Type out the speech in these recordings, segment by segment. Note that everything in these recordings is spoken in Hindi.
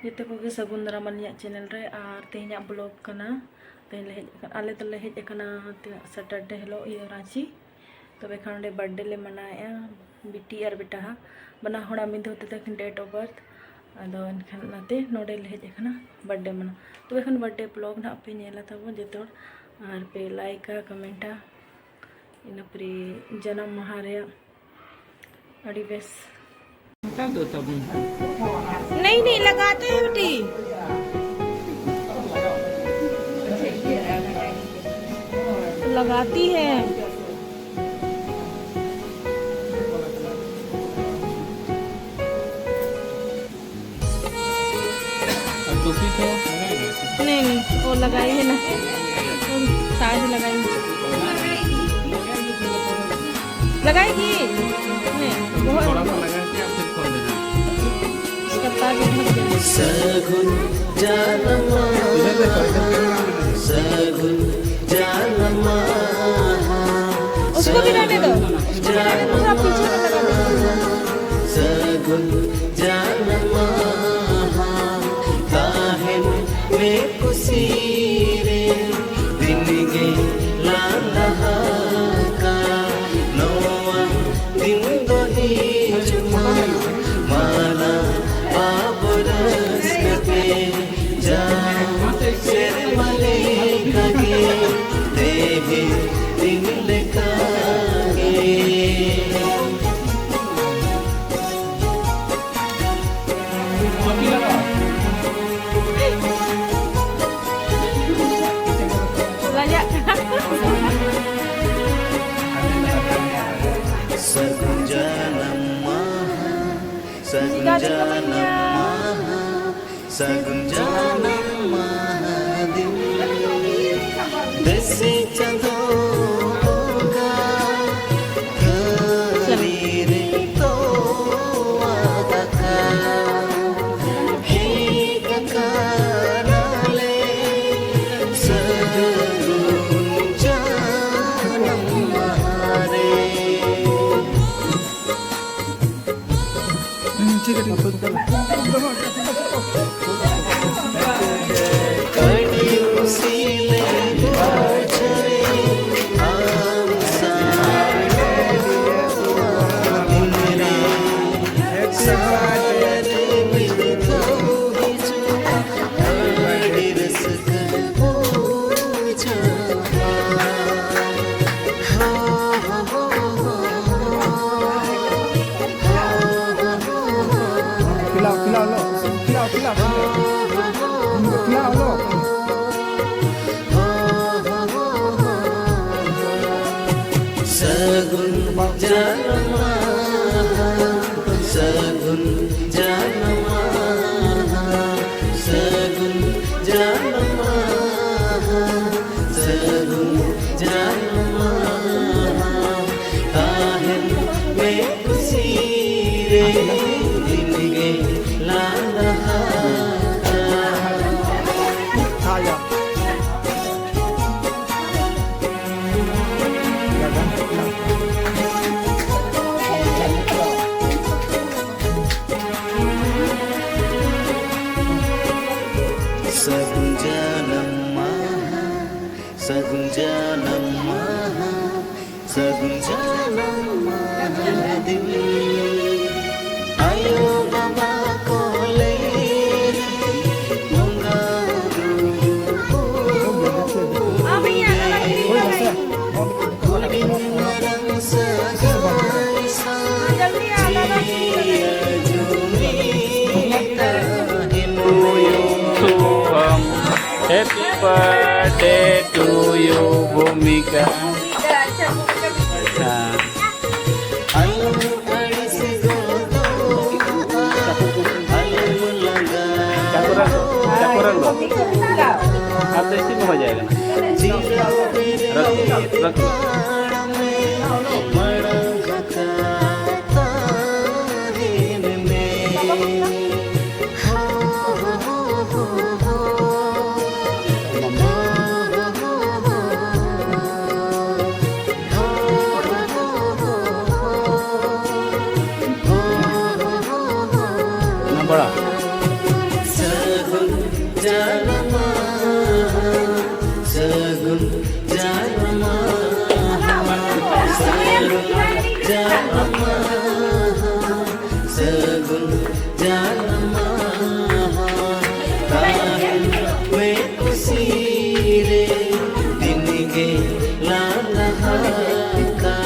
जिते को सगुन दाराम चैनल रे और तेहना ब्लॉग करना आले तो हेज सैटरडे हिलो रांची तबे खान बर्थडे ले मनाया बिटी और बेटा बना हड़ा मिद होते डेट ऑफ बर्थ अदो नाते नोडे ले हेज बर्थडे मना तबे खान बर्थडे ब्लॉग ना पे नेला तब जो और पे लाइका कमेंटा इन परी जन्म माह रे अड़ी बेस नहीं लगाते हैं बेटी लगाती है। नहीं वो लगाई है ना साइड लगाएंगे लगाएगी सगुन जनमा सगुन जनमा उसको भी रहने दो सगुन जनमा काहेन में खुशी रे दिन गे लाला का नौवा दिन दो ही जुमा माला सगुन जनम महादिन देसी चंदो का करीर तो आदका हे ककाराले सगुन जनम महारे सगुन जनमा सगुन जनमा सगुन जनमा सगुन जनमा काहेन में खुशी रे दिन गे लाला सगुन जनम सगुन जनम सगुन जनम दिल आयो बाबा को ले Happy birthday to you, Bhumika. Cakuran lo. Atau isi mau aja kan? Rek. बड़ा जानमा सगुन जानमा सगुन जानमा ताहिन में खुशी रे दिन के लालहा का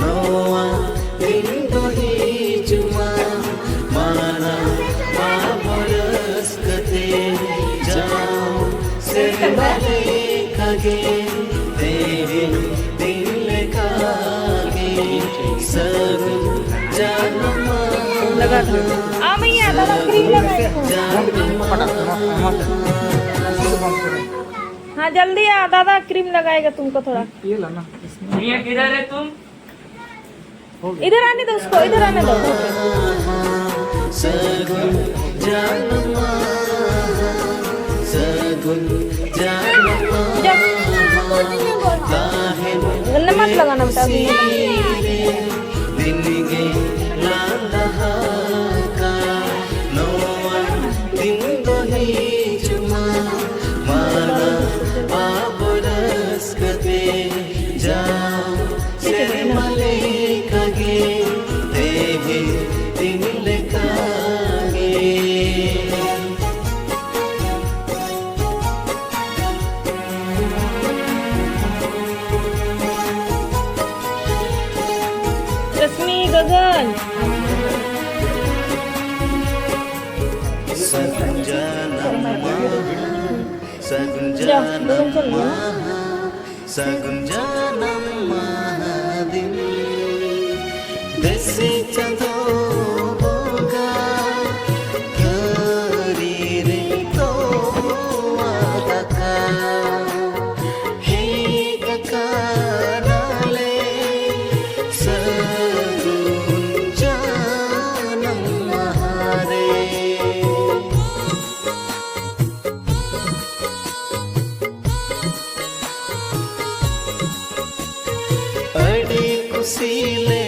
नोआ दिन तो ही जुमा माना बाबरस कते जाओ से बले खागे तेरे दिल खागे सगुन जानमा लगा दो मैया दादा क्रीम लगाए हाँ जल्दी आ दादा क्रीम लगाएगा तुमको थोड़ा मियाँ किधर है तुम? इधर आने दो उसको इधर आने दो सगुन जानमा सगुन जानमा ताहिन गन्ना मत लगाना बेटा अभी दिन के लालहा का नोआ दिन तो ही जुमा माना बाबरस कते जाओ से मले कगे तेहे दिन लेकागे रश्मि गगन सगुन जानमा सगुन जाओ गगन चल जानमा सगुन जानमा दिन देसी चंदो होगा करी रे तो आका हे ककाराले सगुन जानमा रे अड़ी कुसीले